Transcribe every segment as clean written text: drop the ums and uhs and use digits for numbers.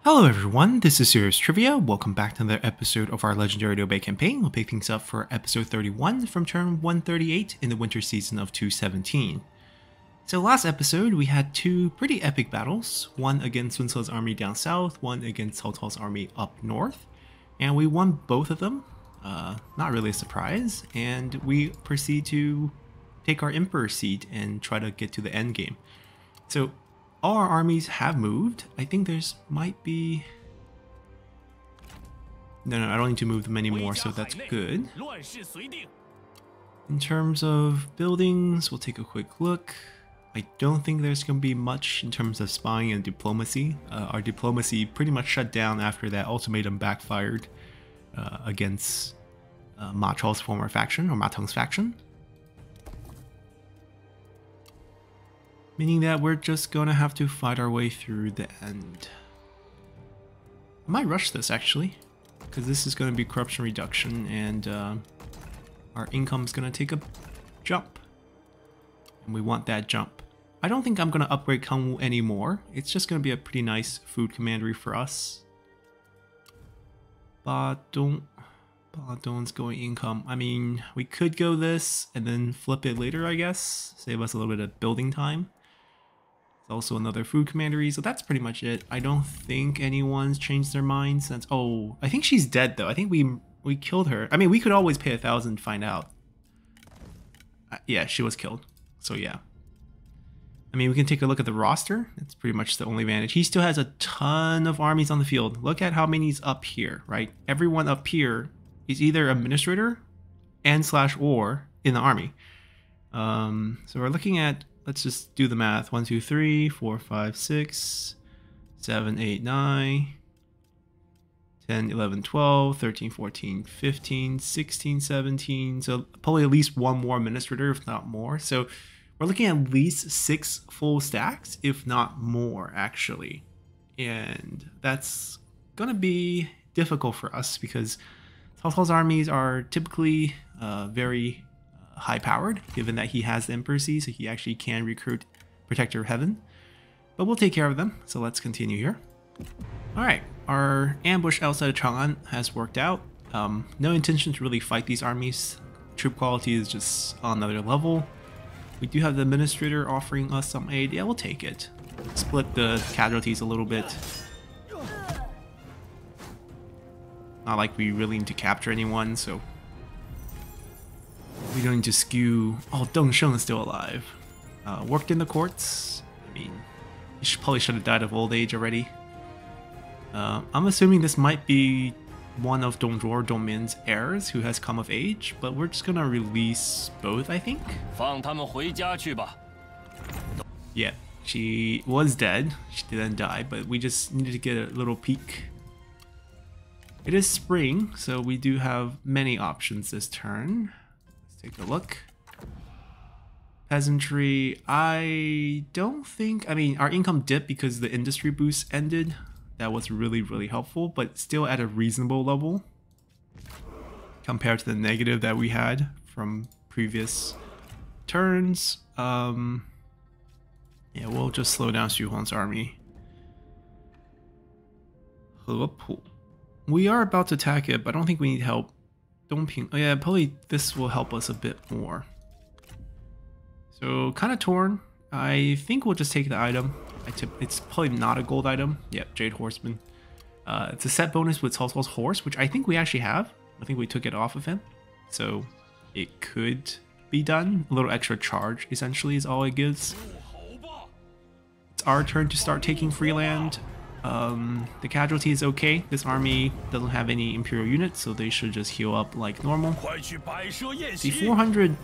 Hello everyone, this is Serious Trivia. Welcome back to another episode of our legendary Liu Bei campaign. We'll pick things up for episode 31 from turn 138 in the winter season of 217. So last episode we had two pretty epic battles, one against Sun Ce's army down south, one against Cao Cao's army up north, and we won both of them. Not really a surprise, and we proceed to take our Emperor seat and try to get to the end game. So all our armies have moved. I think there's might be... No, I don't need to move them anymore, so that's good. In terms of buildings, we'll take a quick look. I don't think there's going to be much in terms of spying and diplomacy. Our diplomacy pretty much shut down after that ultimatum backfired against Ma Chao's former faction, or Ma Teng's faction. Meaning that we're just gonna have to fight our way through the end. I might rush this actually, because this is gonna be corruption reduction and our income's gonna take a jump. And we want that jump. I don't think I'm gonna upgrade Kangwu anymore. It's just gonna be a pretty nice food commandery for us. Badong's going income. I mean, we could go this and then flip it later, I guess. Save us a little bit of building time. Also another food commandery, so that's pretty much it. I don't think anyone's changed their mind since... Oh, I think she's dead though. I think we killed her. I mean, we could always pay 1,000 to find out. Yeah, she was killed. So yeah. I mean, we can take a look at the roster. It's pretty much the only advantage. He still has a ton of armies on the field. Look at how many's up here, right? Everyone up here is either administrator and /or in the army. So we're looking at... Let's just do the math. 1, 2, 3, 4, 5, 6, 7, 8, 9, 10, 11, 12, 13, 14, 15, 16, 17. So probably at least one more administrator, if not more. So we're looking at least 6 full stacks, if not more, actually. And that's going to be difficult for us because Cao Cao's armies are typically very... high-powered, given that he has the Emperor Seat, so he actually can recruit Protector of Heaven. But we'll take care of them, so let's continue here. Alright, our ambush outside of Chang'an has worked out. No intention to really fight these armies. Troop quality is just on another level. We do have the Administrator offering us some aid. Yeah, we'll take it. Split the casualties a little bit. Not like we really need to capture anyone, so... We don't need to skew... Oh, Deng Sheng is still alive. Worked in the courts. I mean, he probably should have died of old age already. I'm assuming this might be one of Dong Zhuo or Dong Min's heirs who has come of age, but we're just gonna release both, I think. Yeah, she was dead. She didn't die, but we just needed to get a little peek. It is spring, so we do have many options this turn. Take a look. Peasantry, I don't think... I mean, our income dipped because the industry boost ended. That was really, really helpful, but still at a reasonable level compared to the negative that we had from previous turns. Yeah, we'll just slow down Xu Huang's army. We are about to attack it, but I don't think we need help. Oh yeah, probably this will help us a bit more. So kind of torn. I think we'll just take the item. It's probably not a gold item. Yep, Jade Horseman. It's a set bonus with Cao Cao's horse, which I think we actually have. I think we took it off of him. So it could be done. A little extra charge essentially is all it gives. It's our turn to start taking free land. The casualty is okay. This army doesn't have any Imperial units, so they should just heal up like normal. The 400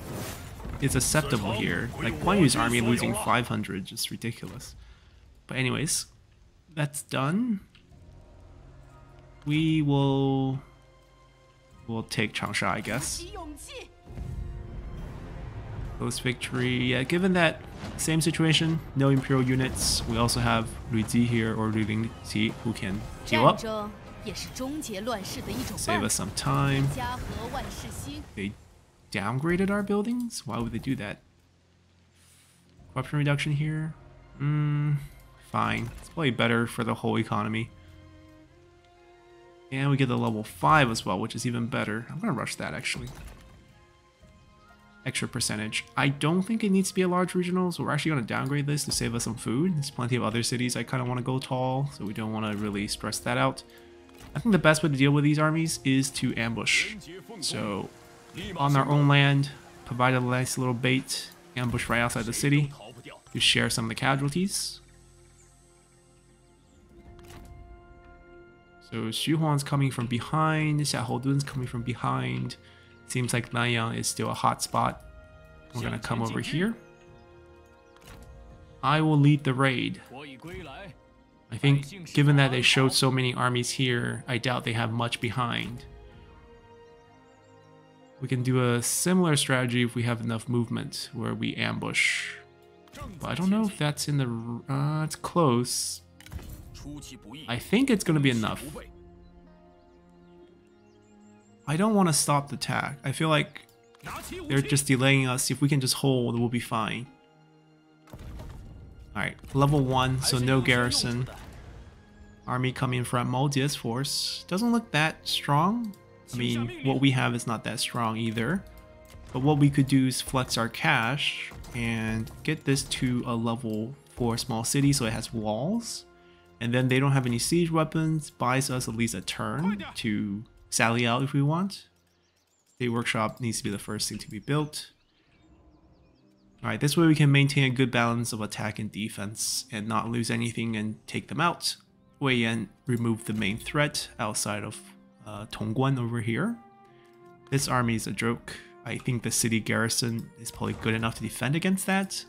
is acceptable here. Like Guan Yu's army losing 500, just ridiculous. But anyways, that's done. We'll take Changsha, I guess. Post victory. Yeah, given that same situation, no Imperial units, we also have Lu Ji here or Lu Lingqi who can heal up. Save us some time. They downgraded our buildings? Why would they do that? Corruption reduction here? Fine. It's probably better for the whole economy. And we get the level 5 as well, which is even better. I'm gonna rush that actually. Extra percentage. I don't think it needs to be a large regional, so we're actually gonna downgrade this to save us some food. There's plenty of other cities I kind of want to go tall, so we don't want to really stress that out. I think the best way to deal with these armies is to ambush. So on our own land, provide a nice little bait, ambush right outside the city to share some of the casualties. So Xu Huang's coming from behind, Xiahou Dun's coming from behind. Seems like Nanyang is still a hot spot. We're gonna come over here. I will lead the raid. I think given that they showed so many armies here, I doubt they have much behind. We can do a similar strategy if we have enough movement where we ambush. But I don't know if that's in the... it's close. I think it's gonna be enough. I don't want to stop the attack. I feel like they're just delaying us. If we can just hold, we'll be fine. Alright, level 1, so no garrison. Army coming from Maodia's force. Doesn't look that strong. I mean, what we have is not that strong either. But what we could do is flex our cash and get this to a level 4 small city so it has walls. And then they don't have any siege weapons, buys us at least a turn to sally out if we want. State workshop needs to be the first thing to be built. Alright, this way we can maintain a good balance of attack and defense and not lose anything and take them out. Wei Yan remove the main threat outside of Tongguan over here. This army is a joke. I think the city garrison is probably good enough to defend against that.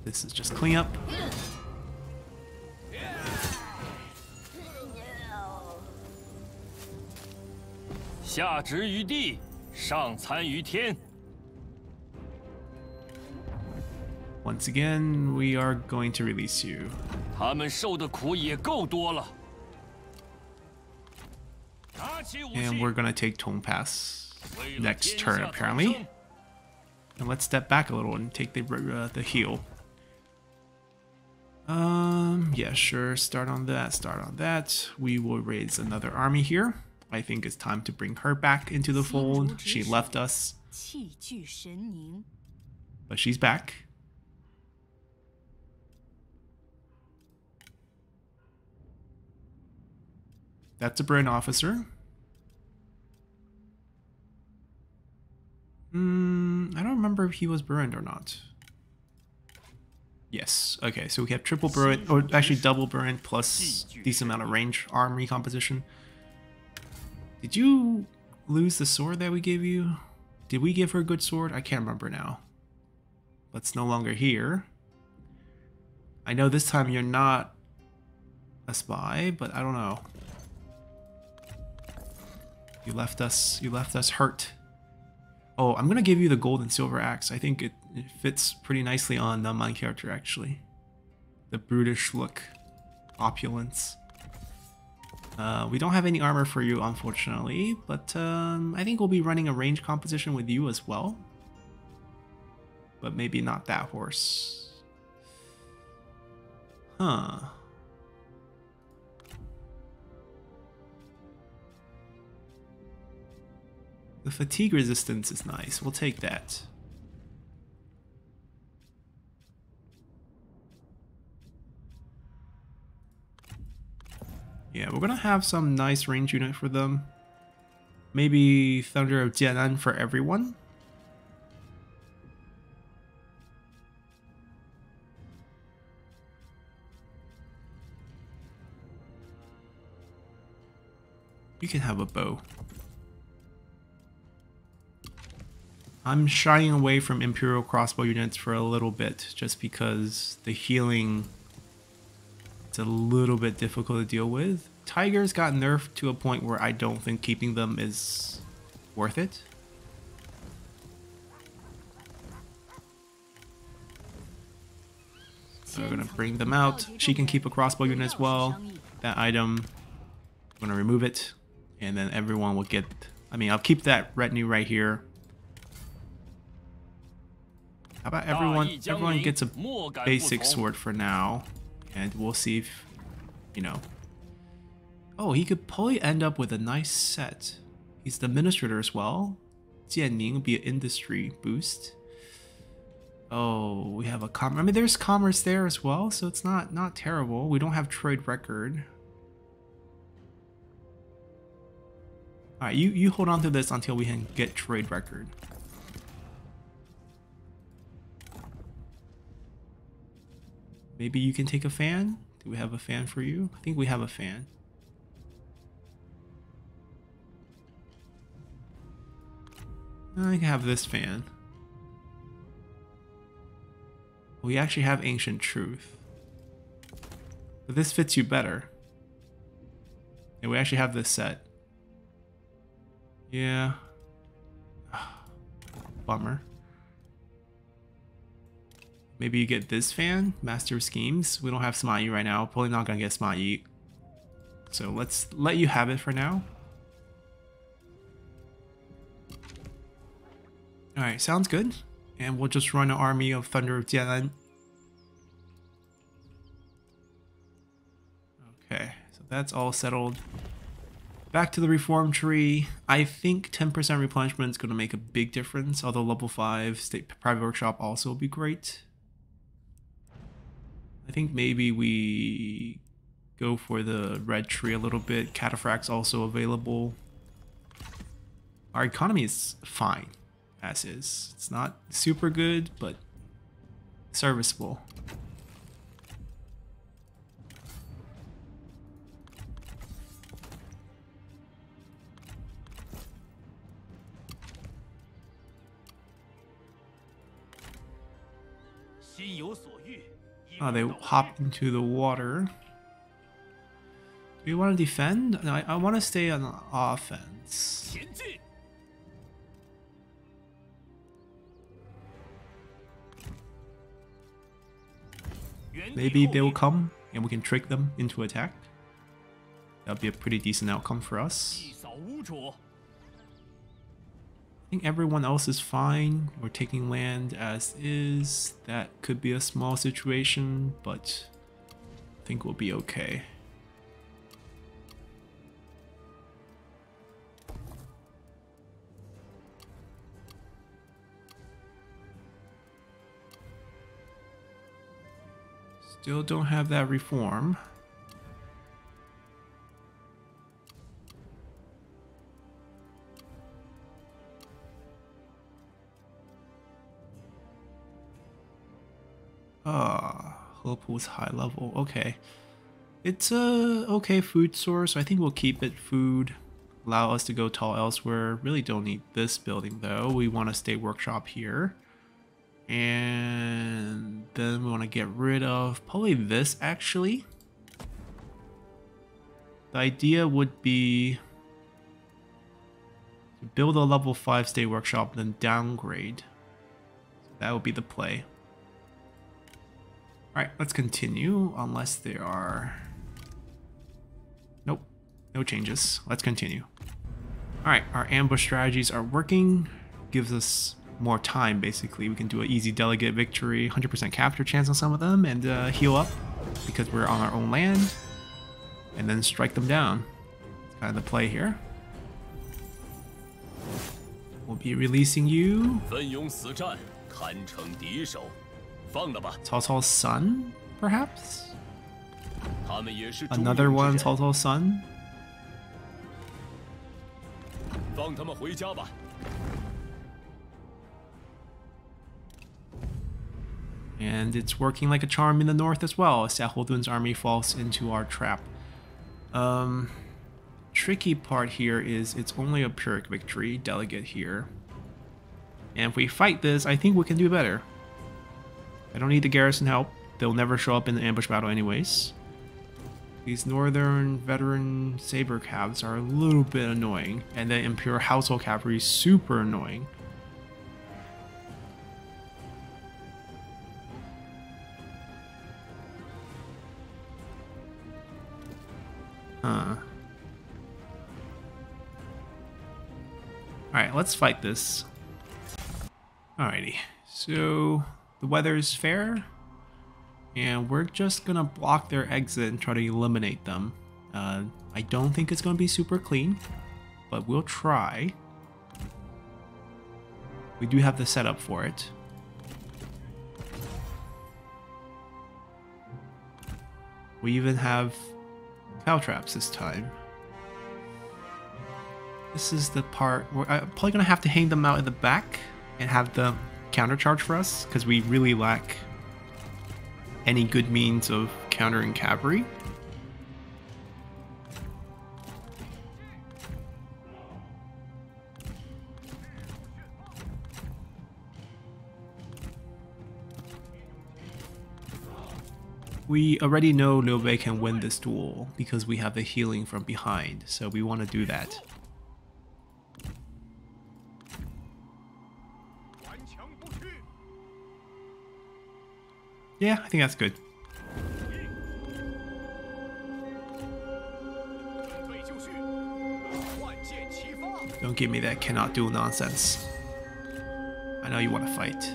This is just cleanup. Once again, we are going to release you. And we're gonna take Tong Pass next turn apparently. And let's step back a little and take the heal. Yeah, sure. Start on that. We will raise another army here. I think it's time to bring her back into the fold. She left us, but she's back. That's a Brand officer. I don't remember if he was burned or not. Yes. Okay, so we have triple burn, or actually double burn plus decent amount of range armory composition. Did you lose the sword that we gave you? Did we give her a good sword? I can't remember now. But it's no longer here. I know this time you're not a spy, but I don't know. You left us hurt. Oh, I'm gonna give you the gold and silver axe. I think it fits pretty nicely on my character actually. The brutish look, opulence. We don't have any armor for you unfortunately, but I think we'll be running a range composition with you as well. But maybe not that horse. Huh. The fatigue resistance is nice. We'll take that. Yeah, we're gonna have some nice range unit for them. Maybe Thunder of Jianan for everyone. You can have a bow. I'm shying away from Imperial crossbow units for a little bit, just because the healing is a little bit difficult to deal with. Tigers got nerfed to a point where I don't think keeping them is worth it. So we're gonna bring them out. She can keep a crossbow unit as well. That item, I'm gonna remove it, and then everyone will get, I mean, I'll keep that retinue right here. How about everyone gets a basic sword for now, And we'll see if, you know... Oh, he could probably end up with a nice set. He's the administrator as well. Jianning will be an industry boost. Oh, we have a commerce. I mean, there's commerce there as well, so it's not terrible. We don't have trade record. All right, you hold on to this until we can get trade record. Maybe you can take a fan? Do we have a fan for you? I think we have a fan. I can have this fan. We actually have Ancient Truth. But this fits you better. And we actually have this set. Yeah. Bummer. Maybe you get this fan, Master of Schemes. We don't have Smart Yi right now. Probably not gonna get Smart Yi. So let's let you have it for now. Alright, sounds good. And we'll just run an army of Thunder of Jian'an. Okay, so that's all settled. Back to the reform tree. I think 10% replenishment is going to make a big difference, although level 5 state private workshop also would be great. I think maybe we go for the red tree a little bit. Cataphract's also available. Our economy is fine, as is. It's not super good, but serviceable. Oh, they hopped into the water. Do you want to defend? No, I want to stay on offense. Maybe they will come and we can trick them into attack. That'll be a pretty decent outcome for us. I think everyone else is fine. We're taking land as is. That could be a small situation, but I think we'll be okay. Still don't have that reform. Whirlpool's high level. Okay. It's a okay food source. I think we'll keep it food. Allow us to go tall elsewhere. Really don't need this building though. We want to stay workshop here. And then we want to get rid of probably this actually. The idea would be to build a level 5 state workshop, then downgrade. So that would be the play. Alright, let's continue, unless there are... Nope, no changes. Let's continue. Alright, our ambush strategies are working. Gives us more time, basically. We can do an easy delegate victory, 100% capture chance on some of them, and heal up, because we're on our own land. And then strike them down. That's kind of the play here. We'll be releasing you. Cao Cao's son, perhaps? Another one, Cao Cao's son? And it's working like a charm in the north as well. Xiahou army falls into our trap. Tricky part here is it's only a Pyrrhic victory, delegate here. And if we fight this, I think we can do better. I don't need the garrison help. They'll never show up in the ambush battle anyways. These northern veteran saber calves are a little bit annoying. And the Imperial household cavalry is super annoying. Alright, let's fight this. Alrighty, so the weather is fair. And we're just gonna block their exit and try to eliminate them. I don't think it's gonna be super clean, but we'll try. We do have the setup for it. We even have cow traps this time. This is the part where I'm probably gonna have to hang them out in the back and have them countercharge for us, because we really lack any good means of countering cavalry. We already know Liu Bei can win this duel because we have the healing from behind, so we want to do that. Yeah, I think that's good. Don't give me that cannot duel nonsense. I know you want to fight.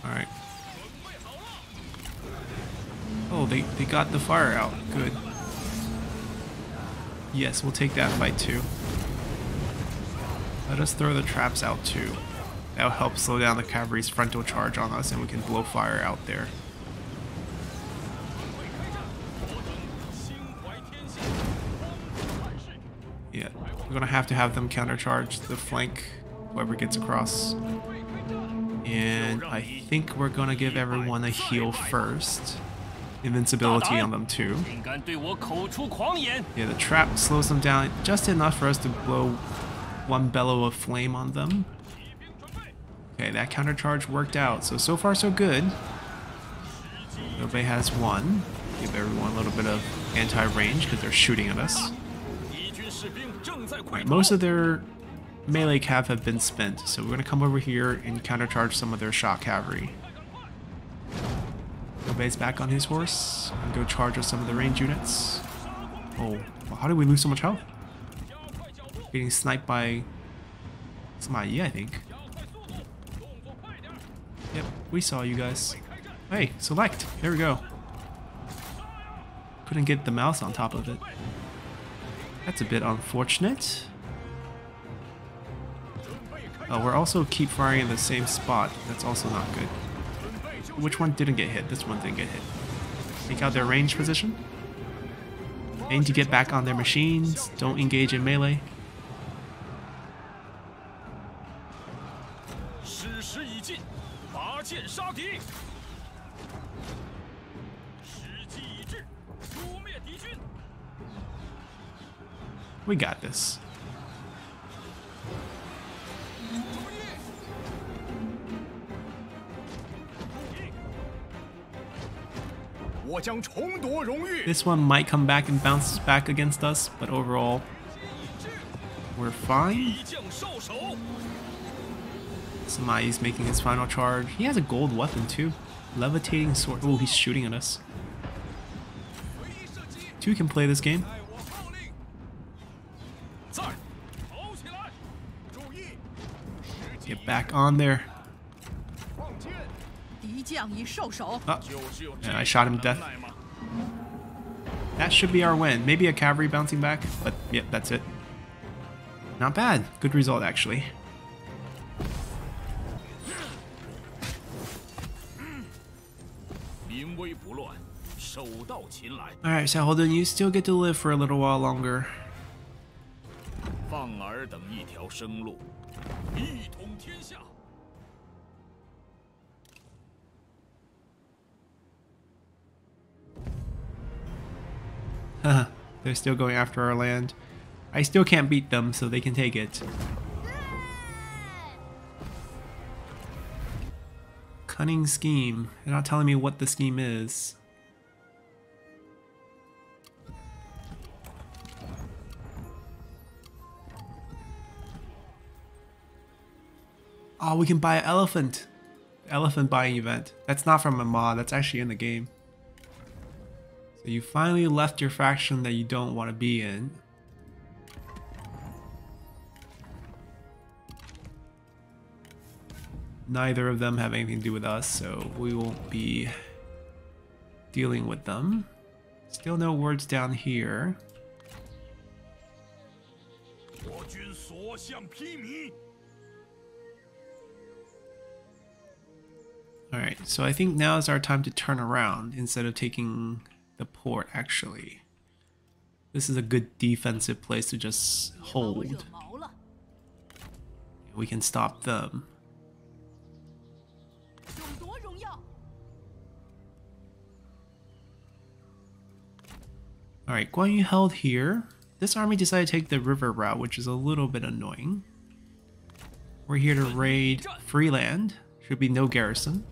Alright. Oh, they got the fire out. Good. Yes, we'll take that fight too. Let us throw the traps out too. That'll help slow down the cavalry's frontal charge on us, and we can blow fire out there. Yeah, we're gonna have to have them countercharge the flank, whoever gets across. And I think we're gonna give everyone a heal first. Invincibility on them too. Yeah, the trap slows them down just enough for us to blow one bellow of flame on them. Okay, that countercharge worked out. So far so good. Liu Bei has one. Give everyone a little bit of anti-range because they're shooting at us. Right, most of their melee cav have been spent, so we're going to come over here and countercharge some of their shock cavalry. Liu Bei's back on his horse and go charge with some of the range units. Oh, well, how did we lose so much health? Getting sniped by somebody, I think. Yep, we saw you guys. Hey, select. There we go. Couldn't get the mouse on top of it. That's a bit unfortunate. Oh, we're also keep firing in the same spot. That's also not good. Which one didn't get hit? This one didn't get hit. Take out their range position. Aim to get back on their machines. Don't engage in melee. We got this. This one might come back and bounce back against us, but overall, we're fine. Samai's making his final charge. He has a gold weapon too. Levitating sword. Oh, he's shooting at us. Two can play this game. Get back on there. Oh, and I shot him to death. That should be our win. Maybe a cavalry bouncing back, but yep, that's it. Not bad. Good result, actually. Alright, so Holden, you still get to live for a little while longer. They're still going after our land. I still can't beat them, so they can take it. Cunning scheme. They're not telling me what the scheme is. Oh, we can buy an elephant. Elephant buying event. That's not from a mod, that's actually in the game. So you finally left your faction that you don't want to be in. Neither of them have anything to do with us, so we won't be dealing with them. Still no words down here. Alright, so I think now is our time to turn around instead of taking the port, actually. This is a good defensive place to just hold. We can stop them. Alright, Guan Yu held here. This army decided to take the river route, which is a little bit annoying. We're here to raid Freeland. Should be no garrison.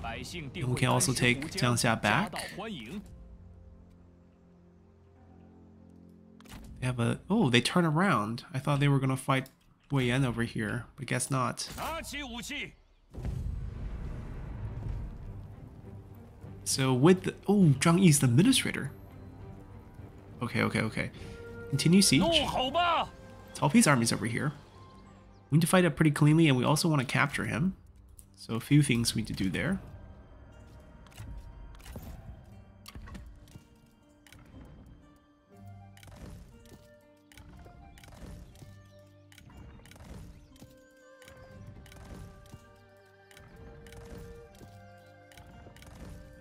And we can also take Jiangxia back. They have a... Oh, they turn around. I thought they were going to fight Wei Yan over here, but guess not. So with the... Oh, Zhang Yi's the administrator. Okay. Continue siege. Cao Pi's army's over here. We need to fight it pretty cleanly, and we also want to capture him. So a few things we need to do there.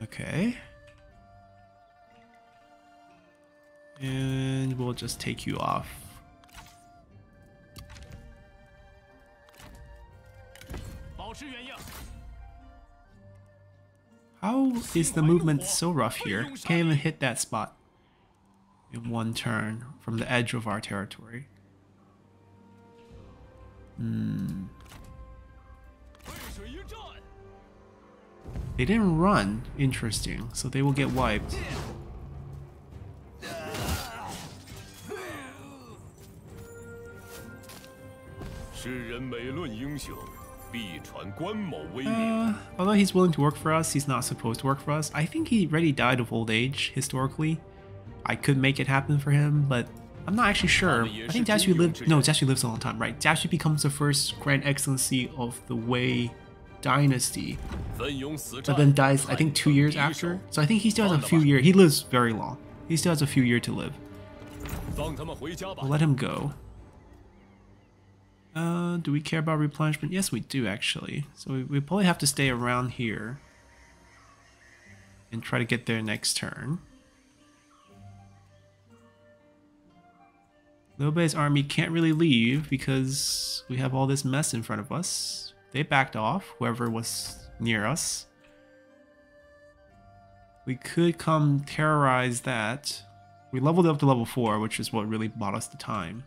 Okay. And we'll just take you off. How is the movement so rough here? Can't even hit that spot in one turn from the edge of our territory. They didn't run. Interesting. So they will get wiped. Although he's willing to work for us, he's not supposed to work for us. I think he already died of old age, historically. I could make it happen for him, but I'm not actually sure. I think Jia Xu lived... No, Jia Xu lives a long time, right? Jia Xu becomes the first Grand Excellency of the Wei Dynasty, but then dies, I think, 2 years after. So I think he still has a few years. He lives very long. He still has a few years to live. We'll let him go. Do we care about replenishment? Yes, we do, actually. So we probably have to stay around here and try to get there next turn. Liu Bei's army can't really leave because we have all this mess in front of us. They backed off, whoever was near us. We could come terrorize that. We leveled up to level 4, which is what really bought us the time.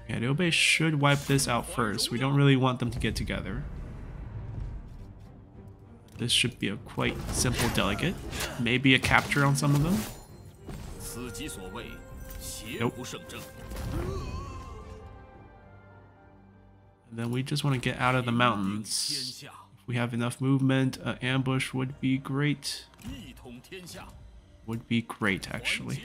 Yeah, Liu Bei should wipe this out first. We don't really want them to get together. This should be a quite simple delegate. Maybe a capture on some of them. Nope. And then we just want to get out of the mountains. If we have enough movement, an ambush would be great. Would be great, actually.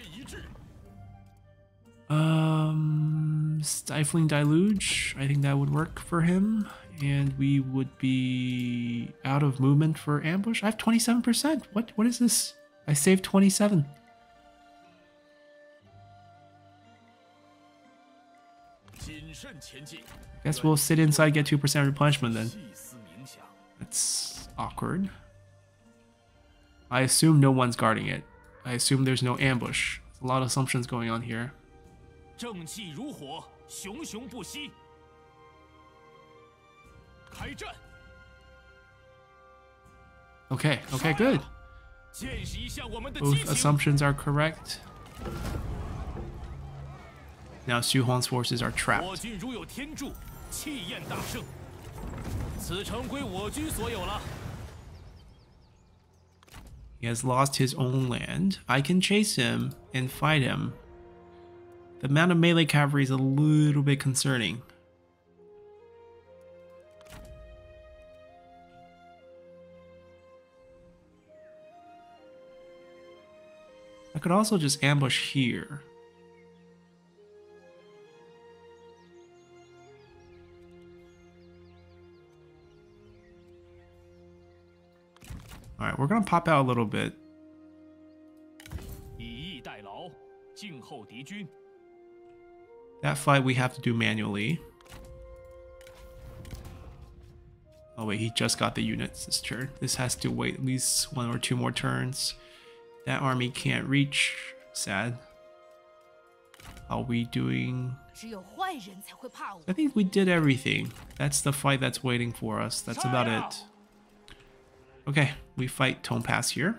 Stifling Deluge, I think that would work for him. And we would be out of movement for ambush. I have 27%. What is this? I saved 27. Guess we'll sit inside, get 2% replenishment then. That's awkward. I assume no one's guarding it. I assume there's no ambush. There's a lot of assumptions going on here. Okay, good. Both assumptions are correct. Now Xu Huang's forces are trapped. He has lost his own land. I can chase him and fight him. The amount of melee cavalry is a little bit concerning. I could also just ambush here. Alright, we're gonna pop out a little bit. That fight we have to do manually. Oh wait, he just got the units this turn. This has to wait at least 1 or 2 more turns. That army can't reach. Sad. How are we doing? I think we did everything. That's the fight that's waiting for us. That's about it. Okay, we fight Tone Pass here.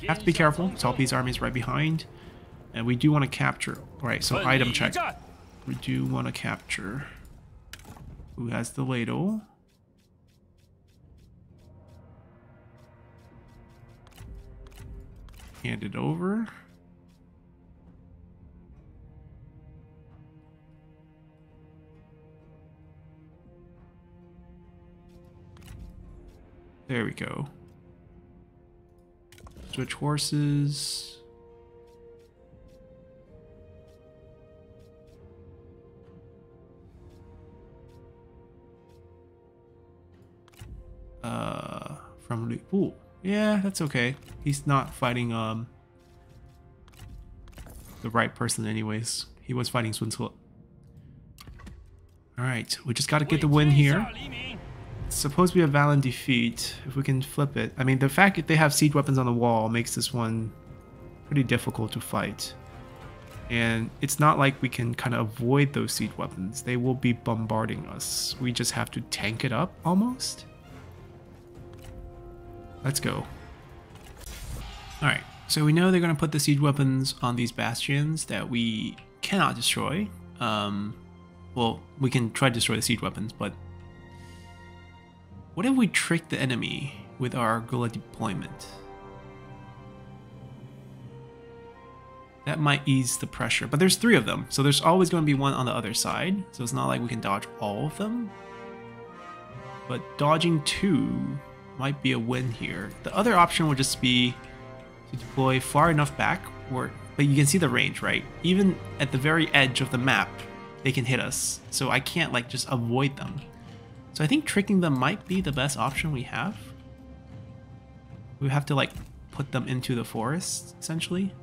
Have to be careful. Salpe's army is right behind. And we do want to capture. Alright, so item check. We do want to capture. Who has the ladle? Hand it over. There we go. Switch horses. From Liu. Ooh, yeah, that's okay. He's not fighting the right person anyways. He was fighting Sun Ce. Alright, we just gotta get the win here. It's supposed to be a valiant defeat if we can flip it. I mean, the fact that they have siege weapons on the wall makes this one pretty difficult to fight. And it's not like we can kind of avoid those siege weapons. They will be bombarding us. We just have to tank it up almost. Let's go. Alright, so we know they're going to put the siege weapons on these bastions that we cannot destroy. Well, we can try to destroy the siege weapons, but what if we trick the enemy with our guerrilla deployment? That might ease the pressure, but there's 3 of them, so there's always going to be one on the other side, so it's not like we can dodge all of them. But dodging 2 might be a win here. The other option would just be to deploy far enough back, but you can see the range, right? Even at the very edge of the map, they can hit us, so I can't like just avoid them. So I think tricking them might be the best option we have. We have to like put them into the forest, essentially.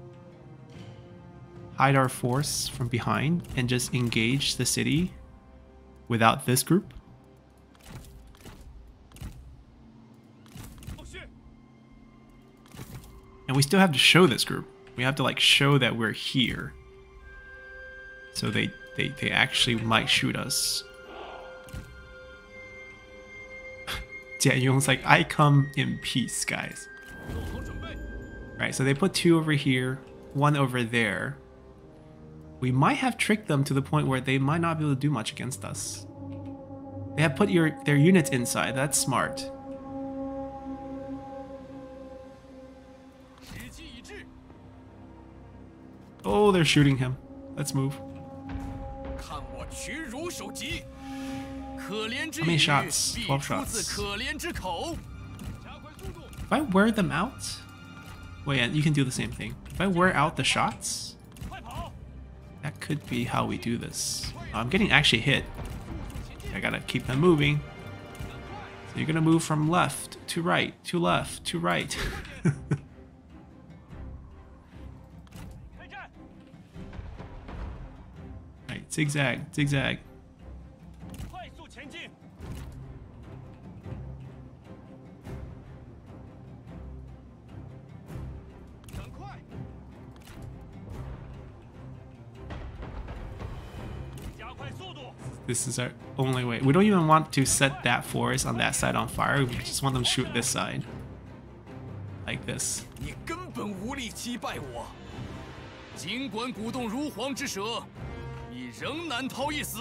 Hide our force from behind and just engage the city without this group. And we still have to show this group. We have to like show that we're here. So they actually might shoot us. Jia Yong's like, I come in peace, guys. Right, so they put 2 over here, 1 over there. We might have tricked them to the point where they might not be able to do much against us. They have put their units inside. That's smart. Oh, they're shooting him. Let's move. How many shots? 12 shots. If I wear them out... Wait, yeah, you can do the same thing. If I wear out the shots... That could be how we do this. I'm getting actually hit. I gotta keep them moving. So you're gonna move from left to right, to left, to right. Right, zigzag, zigzag. This is our only way. We don't even want to set that forest on that side on fire. We just want them to shoot this side. Like this.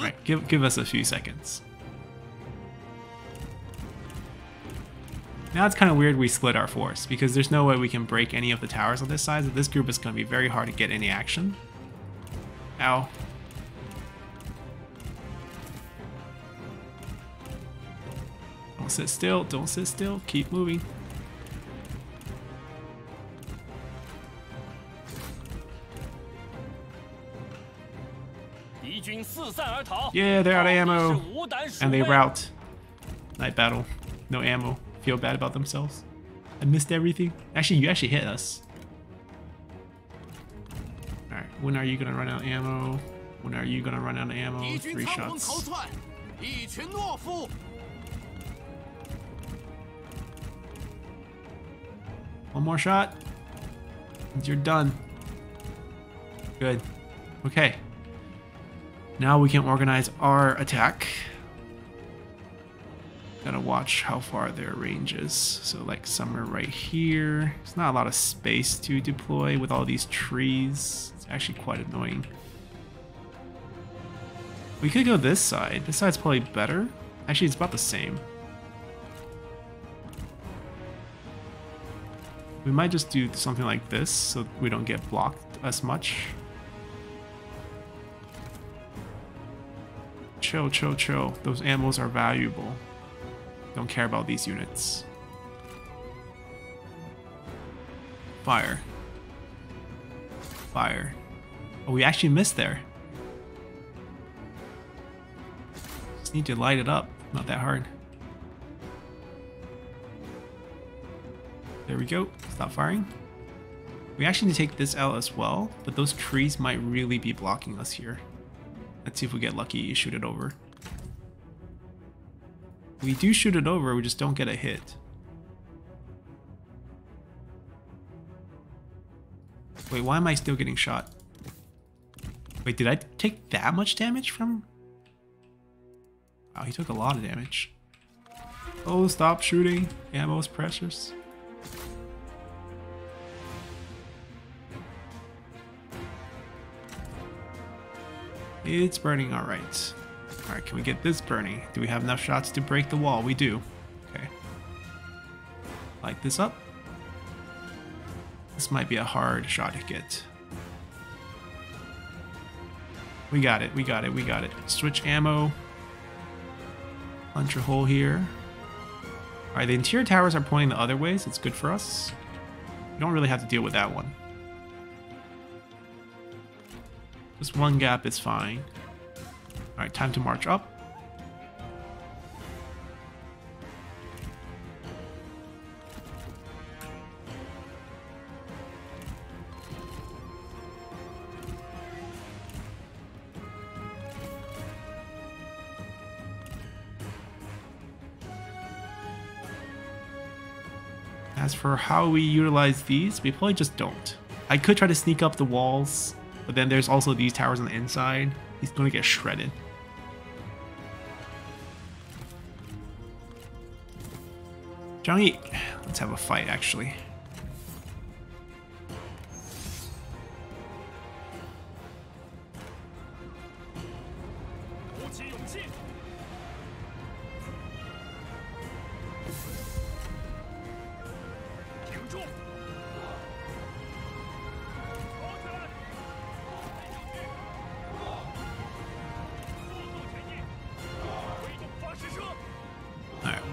Right, give us a few seconds. Now it's kind of weird we split our force, because there's no way we can break any of the towers on this side, so this group is going to be very hard to get any action. Ow. Don't sit still, don't sit still, keep moving. Yeah, they're out of ammo. And they rout. Night battle. No ammo. Feel bad about themselves. I missed everything. Actually, you actually hit us. Alright, when are you gonna run out of ammo? When are you gonna run out of ammo? 3 shots. One more shot. And you're done. Good. Okay. Now we can organize our attack. Gotta watch how far their range is. So like somewhere right here. There's not a lot of space to deploy with all these trees. It's actually quite annoying. We could go this side. This side's probably better. Actually, it's about the same. We might just do something like this so we don't get blocked as much. Chill, chill, chill. Those ammos are valuable. Don't care about these units. Fire. Fire. Oh, we actually missed there. Just need to light it up. Not that hard. There we go. Stop firing. We actually need to take this out as well, but those trees might really be blocking us here. Let's see if we get lucky. You shoot it over. We do shoot it over, we just don't get a hit. Wait, why am I still getting shot? Wait, did I take that much damage from? Wow, he took a lot of damage. Oh, stop shooting. Ammo's precious. It's burning alright. Alright, can we get this burning? Do we have enough shots to break the wall? We do. Okay. Light this up. This might be a hard shot to get. We got it, we got it, we got it. Switch ammo. Punch a hole here. Alright, the interior towers are pointing the other way, so it's good for us. We don't really have to deal with that one. Just one gap is fine. Alright, time to march up. As for how we utilize these, we probably just don't. I could try to sneak up the walls, but then there's also these towers on the inside. He's going to get shredded. Zhang Yi, let's have a fight actually.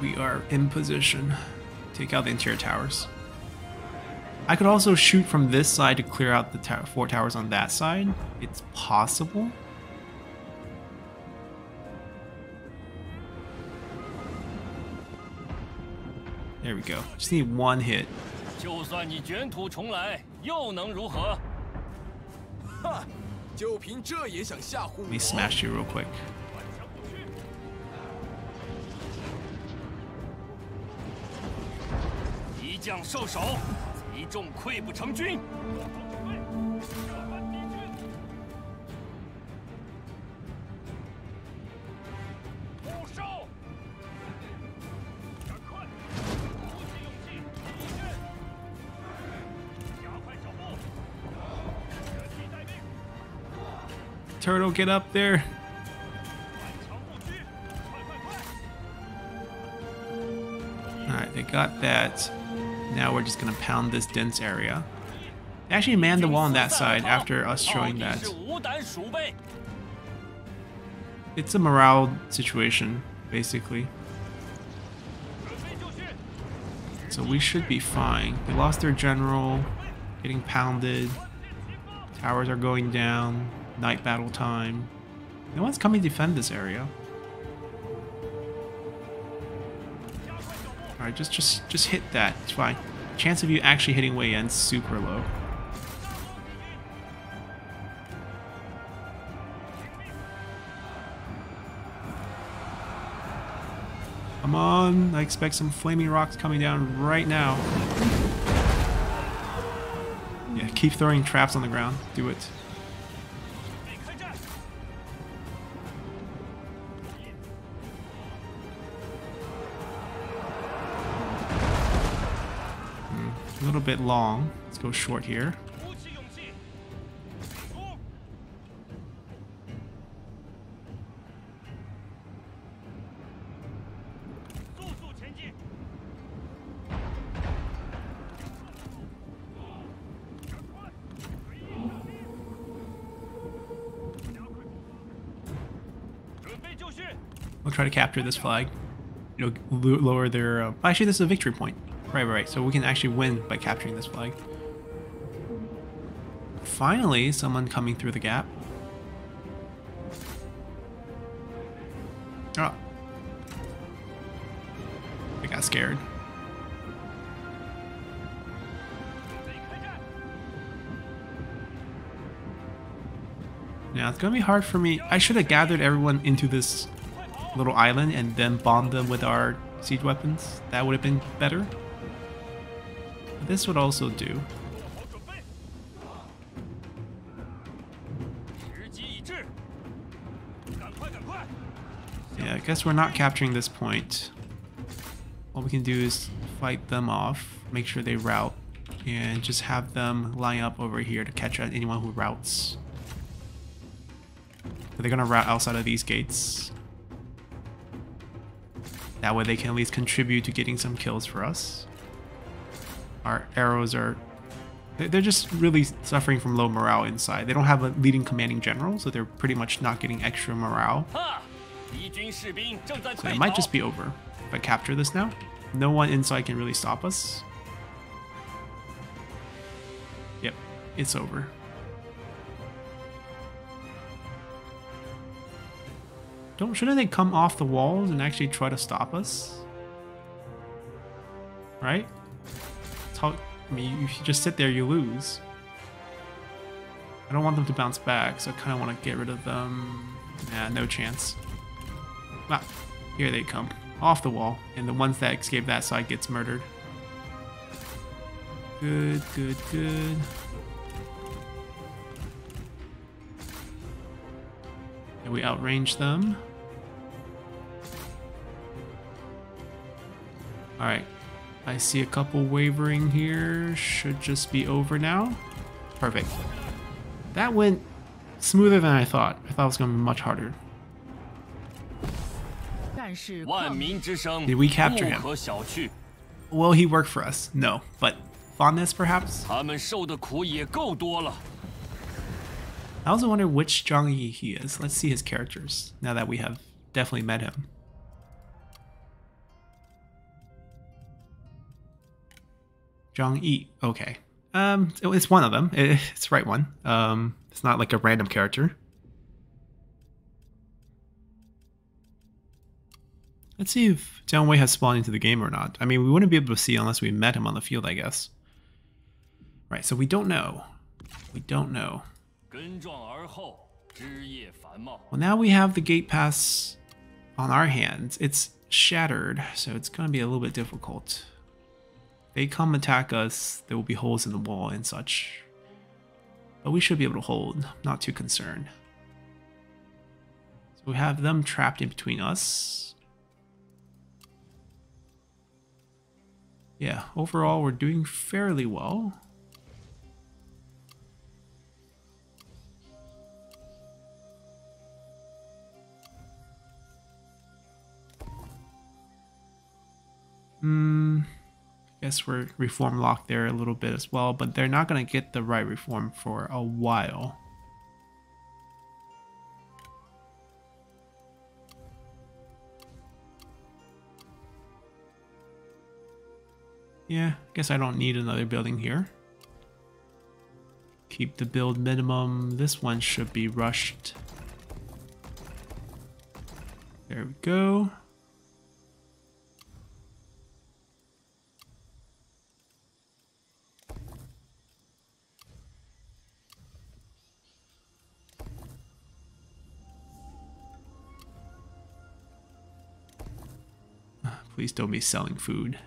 We are in position. Take out the interior towers. I could also shoot from this side to clear out the 4 towers on that side. It's possible. There we go. Just need one hit. Let me smash you real quick. Turtle, get up there. Alright, they got that. Now we're just gonna pound this dense area. They actually manned the wall on that side after us showing that. It's a morale situation, basically. So we should be fine. They lost their general, getting pounded. Towers are going down. Night battle time. No one's coming to defend this area. Alright, just hit that. It's fine. chance of you actually hitting Wei Yan's super low. Come on, I expect some flaming rocks coming down right now. Yeah, keep throwing traps on the ground. Do it. A little bit long. Let's go short here. We'll try to capture this flag. You know, lower their... actually, this is a victory point. Right. So we can actually win by capturing this flag. Finally, someone coming through the gap. Oh. I got scared. Now, it's going to be hard for me. I should have gathered everyone into this little island and then bombed them with our siege weapons. That would have been better. This would also do. Yeah, I guess we're not capturing this point. All we can do is fight them off, make sure they rout, and just have them line up over here to catch anyone who routs. But they're gonna rout outside of these gates. That way they can at least contribute to getting some kills for us. Our arrows are... they're just really suffering from low morale inside. They don't have a leading commanding general, so they're pretty much not getting extra morale. So it might just be over if I capture this now. No one inside can really stop us. Yep, it's over. Shouldn't they come off the walls and actually try to stop us? Right? I mean, if you just sit there, you lose. I don't want them to bounce back, so I kind of want to get rid of them. Nah, no chance. Ah, here they come. Off the wall. And the ones that escape that side gets murdered. Good. And we outrange them. Alright. I see a couple wavering here. Should just be over now. Perfect. That went smoother than I thought. I thought it was going to be much harder. Did we capture him? Will he work for us? No. But fondness, perhaps? I also wonder which Zhang Yi he is. Let's see his characters, now that we have definitely met him. Zhang Yi. Okay. It's one of them. It's the right one. It's not like a random character. Let's see if Jiang Wei has spawned into the game or not. I mean, we wouldn't be able to see unless we met him on the field, I guess. Right, so we don't know. We don't know. Well, now we have the gate pass on our hands. It's shattered, so it's going to be a little bit difficult. They come attack us, there will be holes in the wall and such. But we should be able to hold, not too concerned. So we have them trapped in between us. Yeah, overall we're doing fairly well. Guess we're reform locked there a little bit as well, but they're not going to get the right reform for a while. Yeah, guess I don't need another building here. Keep the build minimum. This one should be rushed. There we go. Please don't be selling food.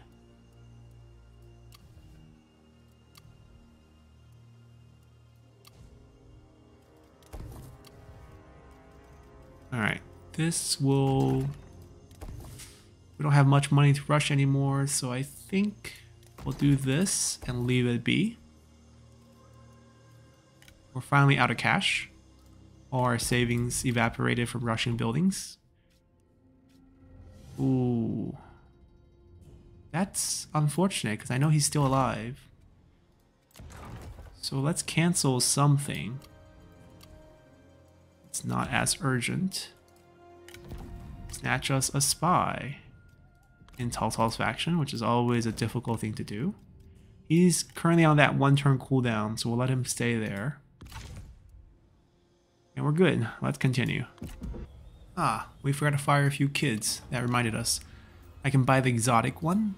Alright, this will... We don't have much money to rush anymore, so I think we'll do this and leave it be. We're finally out of cash. All our savings evaporated from rushing buildings. Ooh. That's unfortunate, because I know he's still alive. So let's cancel something. It's not as urgent. Snatch us a spy in Cao Cao's faction, which is always a difficult thing to do. He's currently on that 1-turn cooldown, so we'll let him stay there. And we're good. Let's continue. Ah, we forgot to fire a few kids. That reminded us. I can buy the exotic one.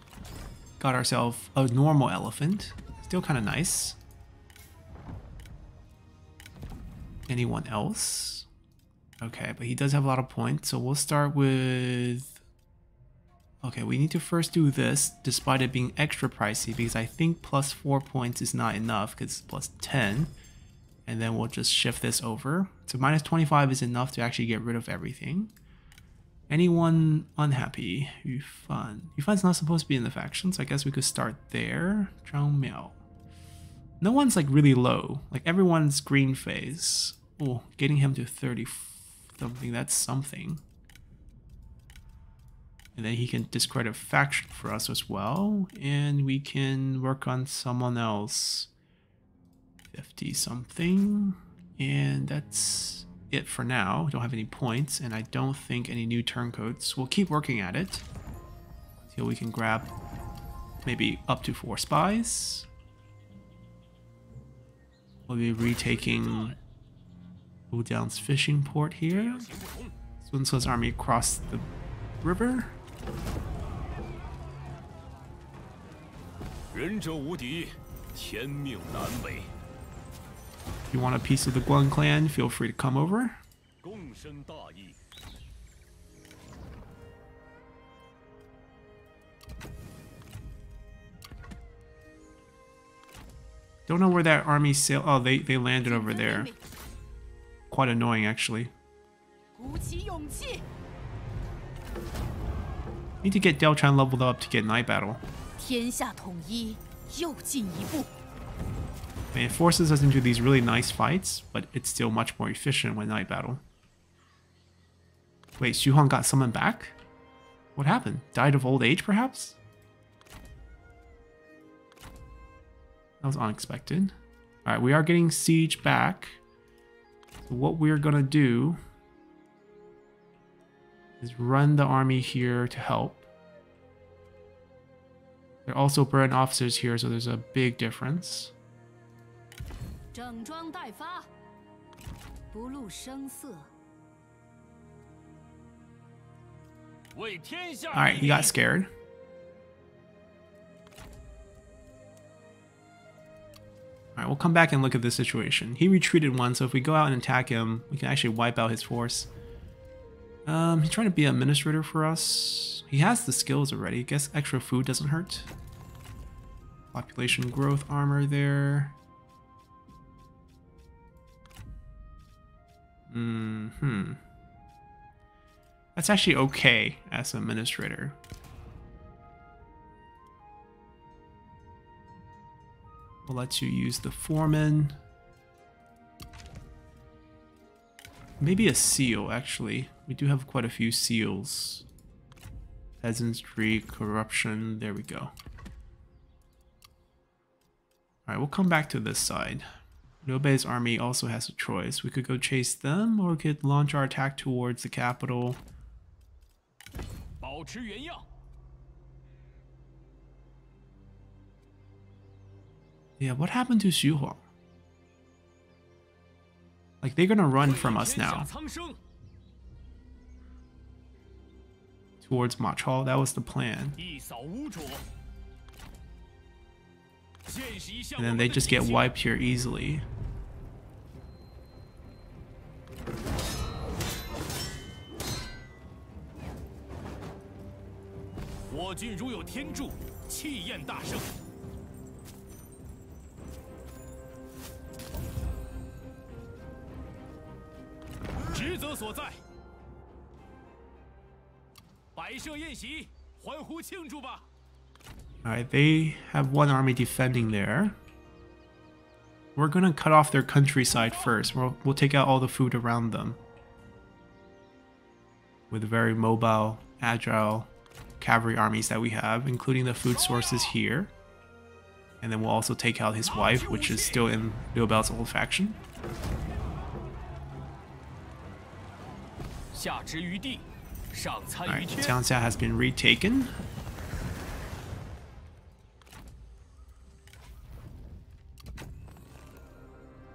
Got ourselves a normal elephant. Still kind of nice. Anyone else? Okay, but he does have a lot of points, so we'll start with... Okay, we need to first do this, despite it being extra pricey, because I think plus 4 points is not enough, because it's plus 10. And then we'll just shift this over. So minus 25 is enough to actually get rid of everything. Anyone unhappy? Yufan. Yufan's not supposed to be in the faction, so I guess we could start there. Zhang Miao. No one's like really low. Like everyone's green phase. Oh, getting him to 30 something, that's something. And then he can discredit faction for us as well. And we can work on someone else. 50 something. And that's it for now. We don't have any points, and I don't think any new turncoats. We'll keep working at it until we can grab maybe up to 4 spies. We'll be retaking Wujiang's fishing port here. Sun Ce's army across the river. If you want a piece of the Guan clan, feel free to come over. Don't know where that army sailed. Oh, they landed over there. Quite annoying, actually. Need to get Delchan leveled up to get Night Battle. I mean, it forces us into these really nice fights, but it's still much more efficient with Night Battle. Wait, Xu Huang got summoned back? What happened? Died of old age, perhaps? That was unexpected. Alright, we are getting siege back. So what we're gonna do is run the army here to help. There are also burn officers here, so there's a big difference. Alright, he got scared. Alright, we'll come back and look at this situation. He retreated once, so if we go out and attack him, we can actually wipe out his force. He's trying to be an administrator for us. He has the skills already. I guess extra food doesn't hurt. Population growth armor there. That's actually okay as an administrator. We'll let you use the foreman. Maybe a seal, actually. We do have quite a few seals. Peasantry, corruption, there we go. Alright, we'll come back to this side. Liu Bei's army also has a choice. We could go chase them, or we could launch our attack towards the capital. Yeah, what happened to Xu Huang? Like, they're gonna run from us now. Towards Ma Chao, that was the plan. And then they just get wiped here easily. 我军如有天助，气焰大盛。职责所在。摆设宴席，欢呼庆祝吧！ Alright, they have one army defending there. We're gonna cut off their countryside first. We'll take out all the food around them. With very mobile, agile cavalry armies that we have, including the food sources here. And then we'll also take out his wife, which is still in Liu Bei's old faction. Alright, Jiangxia has been retaken.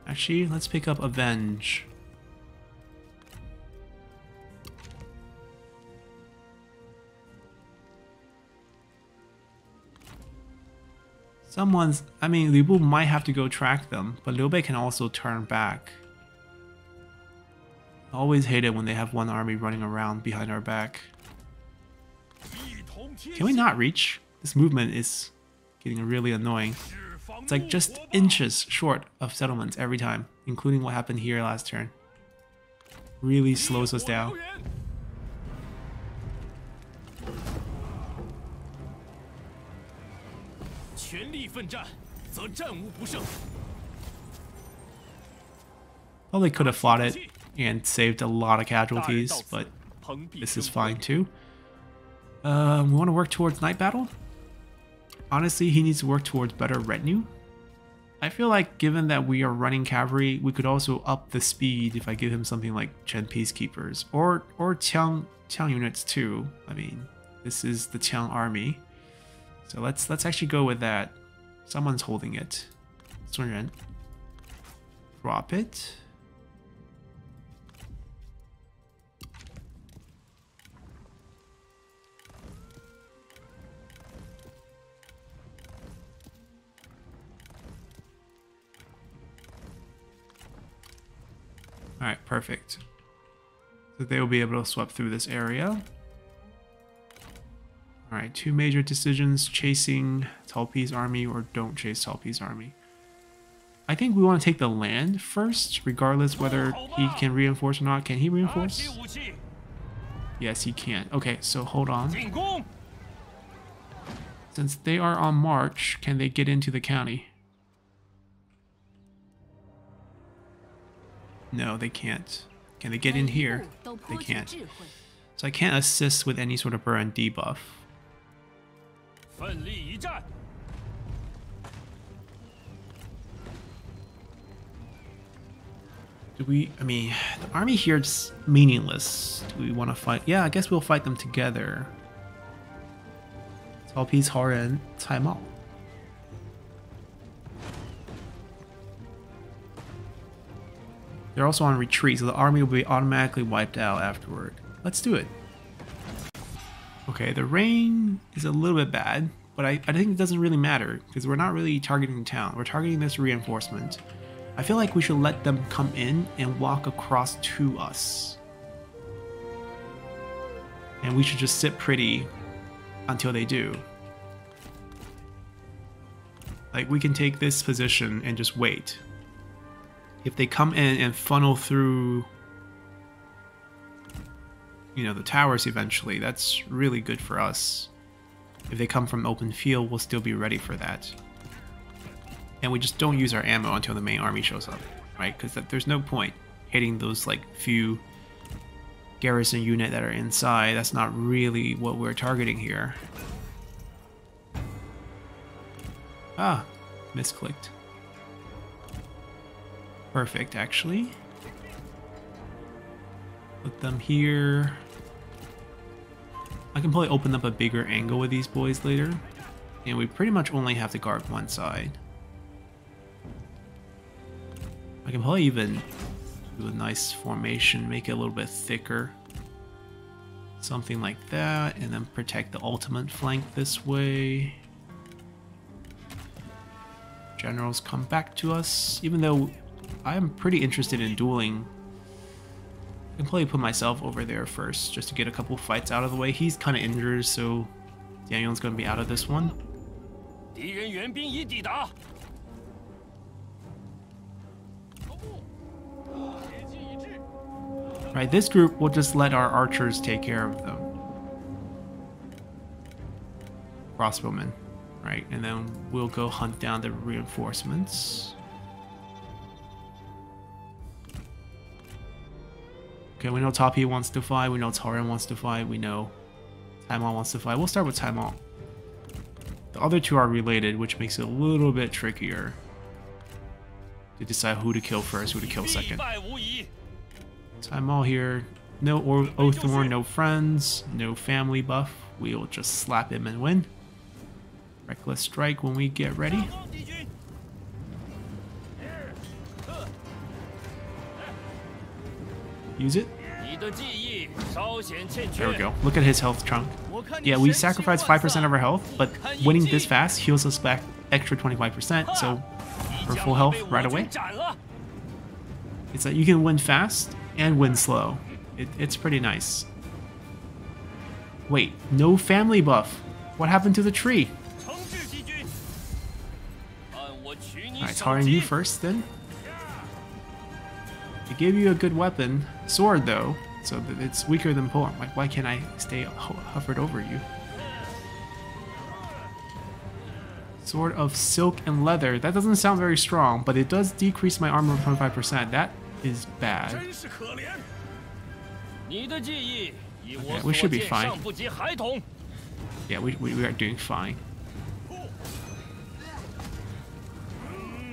Actually, let's pick up Avenge. I mean, Liu Bu might have to go track them, but Liu Bei can also turn back. I always hate it when they have one army running around behind our back. Can we not reach? This movement is getting really annoying. It's like just inches short of settlements every time, including what happened here last turn. Really slows us down. Well, they could have fought it and saved a lot of casualties, but this is fine too. We want to work towards night battle? Honestly, he needs to work towards better retinue. I feel like given that we are running cavalry, we could also up the speed if I give him something like Chen Peacekeepers or Qiang units too. I mean, this is the Qiang army. So let's actually go with that. Someone's holding it. Sun Ren. Drop it. Alright, perfect. So they will be able to sweep through this area. Alright, two major decisions: chasing Cao Pi's army or don't chase Cao Pi's army. I think we want to take the land first, regardless whether he can reinforce or not. Can he reinforce? Yes, he can. Okay, so hold on. Since they are on march, can they get into the county? No, they can't. Can they get in here? They can't. So I can't assist with any sort of burn debuff. Do we, I mean, the army here is meaningless. Do we want to fight? Yeah, I guess we'll fight them together. Cao Pi's Horen, Cai Mao. They're also on retreat, so the army will be automatically wiped out afterward. Let's do it. Okay, the rain is a little bit bad, but I think it doesn't really matter because we're not really targeting the town. We're targeting this reinforcement. I feel like we should let them come in and walk across to us. And we should just sit pretty until they do. Like, we can take this position and just wait. If they come in and funnel through, you know, the towers eventually, that's really good for us. If they come from open field, we'll still be ready for that. And we just don't use our ammo until the main army shows up, right? Because there's no point hitting those like few garrison unit that are inside. That's not really what we're targeting here. Ah, misclicked. Perfect, actually. Put them here. I can probably open up a bigger angle with these boys later. And we pretty much only have to guard one side. I can probably even do a nice formation, make it a little bit thicker. Something like that, and then protect the ultimate flank this way. Generals come back to us, even though I'm pretty interested in dueling. I can probably put myself over there first, just to get a couple fights out of the way. He's kind of injured, so Daniel's gonna be out of this one. 敌人援兵已抵达。 Right, this group will just let our archers take care of them. Crossbowmen, right? And then we'll go hunt down the reinforcements. Okay, we know Tapi wants to fight, we know Taran wants to fight, we know Taimon wants to fight. We'll start with Taimon. The other two are related, which makes it a little bit trickier to decide who to kill first, who to kill second. Taimon here, no Oaththorn, no friends, no family buff. We'll just slap him and win. Reckless strike when we get ready. Use it. There we go. Look at his health chunk. Yeah, we sacrificed 5% of our health, but winning this fast heals us back extra 25%, so we're full health right away. It's like you can win fast and win slow. It's pretty nice. Wait, no family buff. What happened to the tree? Alright, Taran, you first then. It gave you a good weapon. Sword though, so that it's weaker than poem. Like, why can't I stay hovered over you? Sword of silk and leather. That doesn't sound very strong, but it does decrease my armor 25%. That is bad. Okay, we should be fine. Yeah, we are doing fine.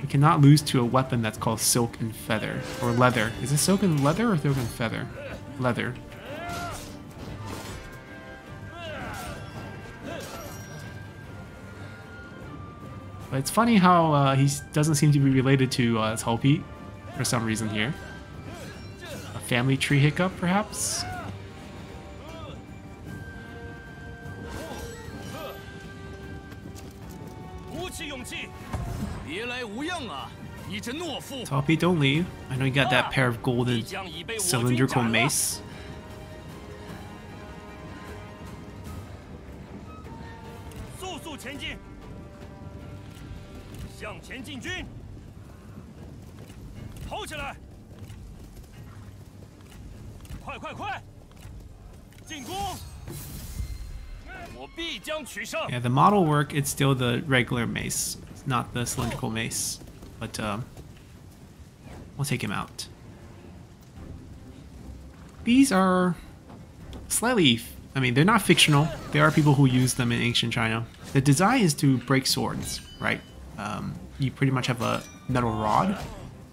We cannot lose to a weapon that's called silk and feather. Or leather. Is it silk and leather or silk and feather? Leather. But it's funny how he doesn't seem to be related to Cao Pi for some reason here. A family tree hiccup, perhaps? Cao Pi, don't leave. I know you got that pair of golden cylindrical mace. Yeah, the model work, it's still the regular mace. It's not the cylindrical mace. But we'll take him out. These are slightly, I mean, they're not fictional. There are people who use them in ancient China. The design is to break swords, right? You pretty much have a metal rod,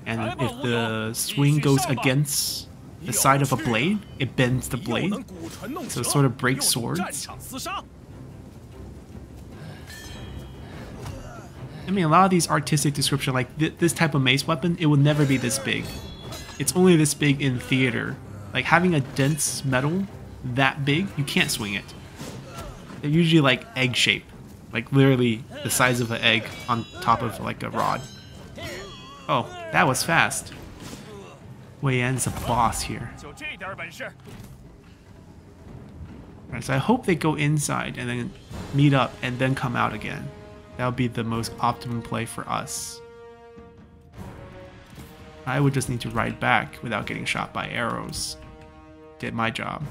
and if the swing goes against the side of a blade, it bends the blade, so it sort of breaks swords. I mean, a lot of these artistic description, like this type of mace weapon, it will never be this big. It's only this big in theater. Like having a dense metal that big, you can't swing it. They're usually like egg shape, like literally the size of an egg on top of like a rod. Oh, that was fast. Wei Yan's a boss here. Right, so I hope they go inside and then meet up and then come out again. That would be the most optimum play for us. I would just need to ride back without getting shot by arrows. Did my job.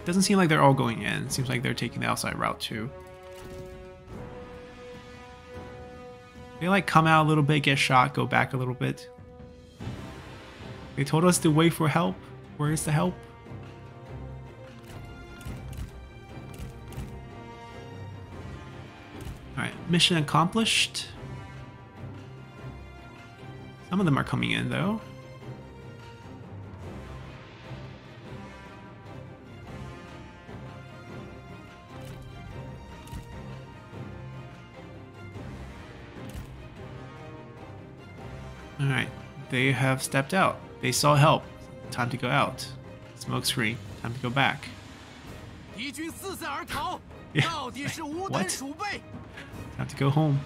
Doesn't seem like they're all going in. Seems like they're taking the outside route too. They like come out a little bit, get shot, go back a little bit. They told us to wait for help. Where is the help? Alright, mission accomplished. Some of them are coming in though. Alright, they have stepped out. They saw help. Time to go out. Smoke screen. Time to go back. Yeah. What? Time to go home.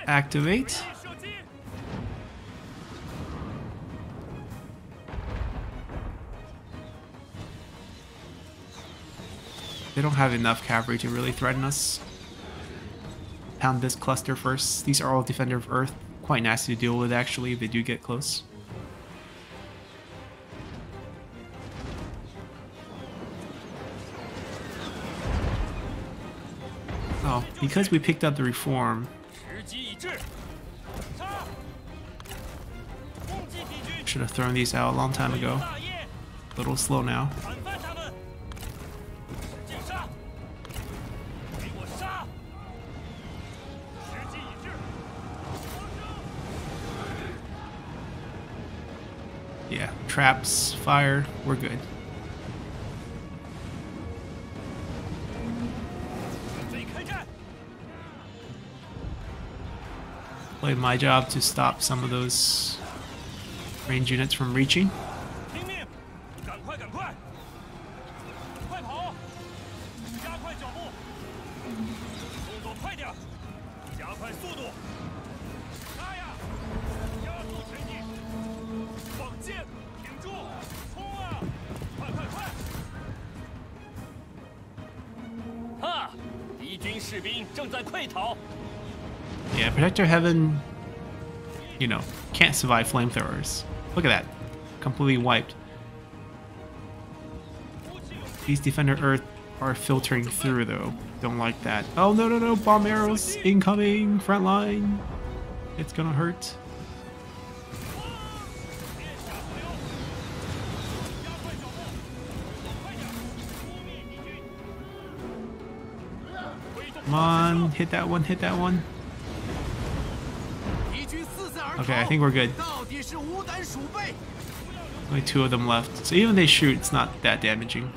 Activate. They don't have enough cavalry to really threaten us. Pound this cluster first. These are all Defender of Earth. Quite nasty to deal with, actually, if they do get close. Oh, because we picked up the Reform. Should have thrown these out a long time ago. A little slow now. Yeah, traps, fire, we're good. Played my job to stop some of those range units from reaching. Yeah, Protector Heaven, you know, can't survive flamethrowers. Look at that. Completely wiped. These Defender Earth are filtering through, though. Don't like that. Oh, no, no, no. Bomb arrows incoming. Front line. It's gonna hurt. Come on. Hit that one. Hit that one. Okay, I think we're good. Only 2 of them left. So even if they shoot, it's not that damaging.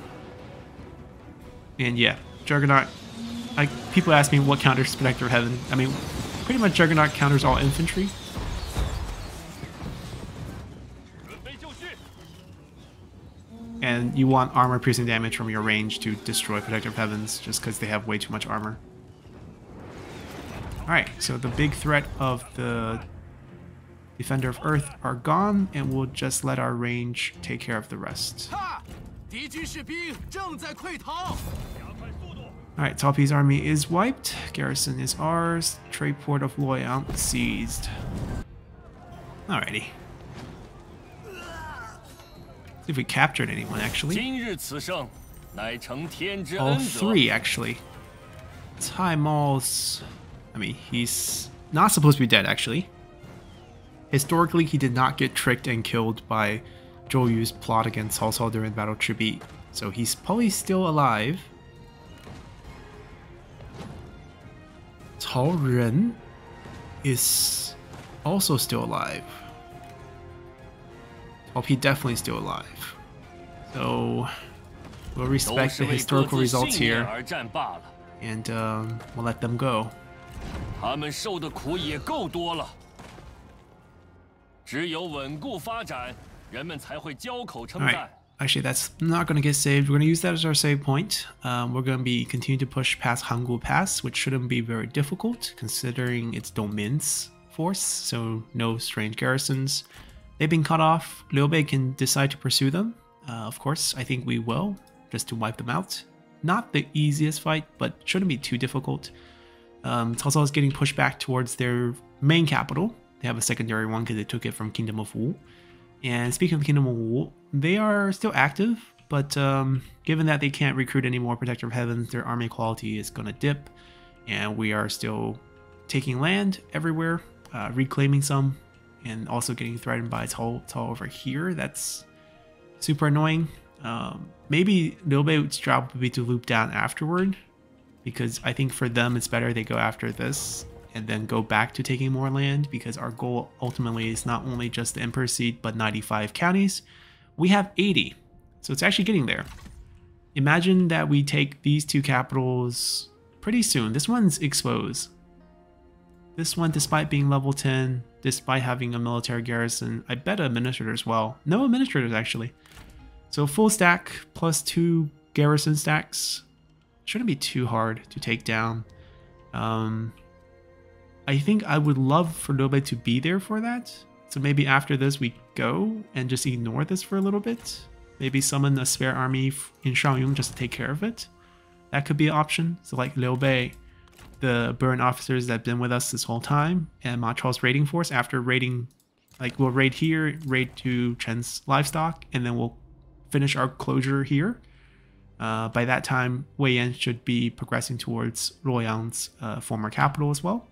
And yeah, Juggernaut. People ask me what counters Protector of Heaven. I mean, pretty much Juggernaut counters all infantry. And you want armor piercing damage from your range to destroy Protector of Heavens just because they have way too much armor. Alright, so the big threat of the Defender of Earth are gone, and we'll just let our range take care of the rest. Alright, Topi's army is wiped. Garrison is ours. Trade port of Loyang seized. Alrighty. See if we captured anyone, actually. All 3, actually. Cai Mao's... I mean, he's not supposed to be dead, actually. Historically, he did not get tricked and killed by Zhou Yu's plot against Cao Cao during Battle of Chibi. So he's probably still alive. Cao Ren is also still alive. Well, he definitely still alive. So we'll respect the historical results here, and we'll let them go. Alright, actually that's not going to get saved. We're going to use that as our save point. We're going to be continuing to push past Hangul Pass, which shouldn't be very difficult considering it's Domin's force, so no strange garrisons. They've been cut off. Liu Bei can decide to pursue them. Of course, I think we will, just to wipe them out. Not the easiest fight, but shouldn't be too difficult. Cao Cao is getting pushed back towards their main capital. They have a secondary one because they took it from Kingdom of Wu. And speaking of Kingdom of Wu, they are still active, but given that they can't recruit any more Protector of Heavens, their army quality is going to dip. And we are still taking land everywhere, reclaiming some, and also getting threatened by Cao over here. That's super annoying. Maybe Liu Bei's job would be to loop down afterward, because I think for them it's better they go after this and then go back to taking more land, because our goal ultimately is not only just the Emperor's Seat but 95 counties. We have 80, so it's actually getting there. Imagine that we take these 2 capitals pretty soon. This one's exposed. This one, despite being level 10, despite having a military garrison, I bet administrator as well. No administrators, actually. So full stack plus 2 garrison stacks. Shouldn't be too hard to take down. I think I would love for Liu Bei to be there for that. So maybe after this we go and just ignore this for a little bit. Maybe summon a spare army in Shaoyong just to take care of it. That could be an option. So like Liu Bei, the Burn officers that have been with us this whole time, and Ma Chao's raiding force, after raiding, like we'll raid here, raid to Chen's livestock, and then we'll finish our closure here. By that time, Wei Yan should be progressing towards Luoyang's former capital as well.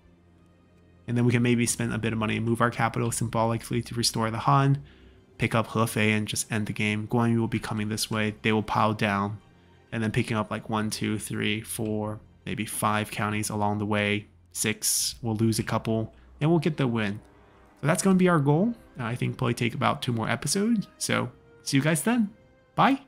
And then we can maybe spend a bit of money and move our capital symbolically to restore the Han, pick up Hefei, and just end the game. Guan Yu will be coming this way. They will pile down, and then picking up like 1, 2, 3, 4, maybe 5 counties along the way. 6, we'll lose a couple, and we'll get the win. So that's going to be our goal. I think probably take about 2 more episodes. So see you guys then. Bye.